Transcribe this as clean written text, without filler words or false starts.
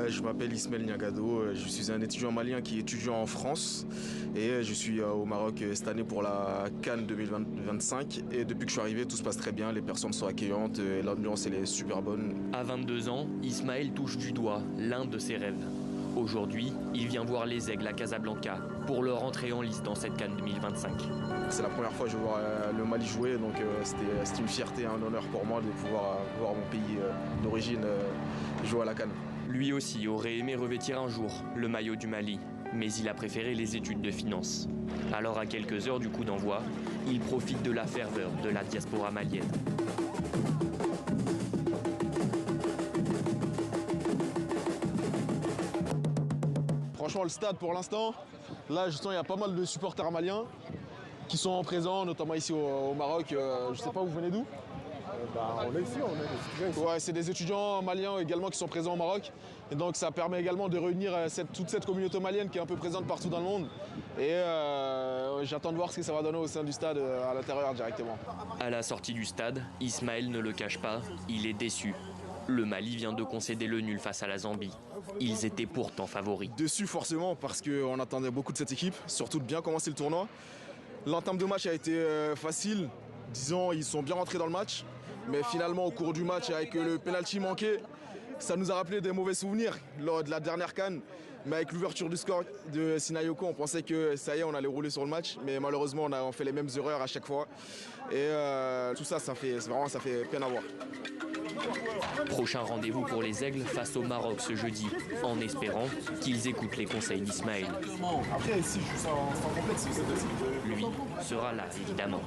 Je m'appelle Ismaël Niagado, je suis un étudiant malien qui est étudiant en France et je suis au Maroc cette année pour la CAN 2025 et depuis que je suis arrivé tout se passe très bien, les personnes sont accueillantes, l'ambiance elle est super bonne. À 22 ans, Ismaël touche du doigt l'un de ses rêves. Aujourd'hui, il vient voir les Aigles à Casablanca pour leur entrée en lice dans cette CAN 2025. C'est la première fois que je vois le Mali jouer, donc c'était une fierté, un honneur pour moi de pouvoir voir mon pays d'origine jouer à la CAN. Lui aussi aurait aimé revêtir un jour le maillot du Mali, mais il a préféré les études de finance. Alors à quelques heures du coup d'envoi, il profite de la ferveur de la diaspora malienne. Franchement, le stade pour l'instant, là justement il y a pas mal de supporters maliens qui sont présents, notamment ici au Maroc. Je sais pas, vous venez d'où? On est ici, on est des étudiants ici. Ouais, c'est des étudiants maliens également qui sont présents au Maroc. Et donc ça permet également de réunir toute cette communauté malienne qui est un peu présente partout dans le monde. Et j'attends de voir ce que ça va donner au sein du stade à l'intérieur directement. À la sortie du stade, Ismaël ne le cache pas, il est déçu. Le Mali vient de concéder le nul face à la Zambie. Ils étaient pourtant favoris. Déçu forcément parce qu'on attendait beaucoup de cette équipe, surtout de bien commencer le tournoi. L'entame de match a été facile, disons ils sont bien rentrés dans le match. Mais finalement au cours du match avec le penalty manqué, ça nous a rappelé des mauvais souvenirs lors de la dernière CAN. Mais avec l'ouverture du score de Sinayoko, on pensait que ça y est, on allait rouler sur le match. Mais malheureusement, on a fait les mêmes erreurs à chaque fois. Et tout ça, ça fait peine à voir. Prochain rendez-vous pour les Aigles face au Maroc ce jeudi, en espérant qu'ils écoutent les conseils d'Ismaël. Après, si je suis sans complexe, Lui sera là, évidemment.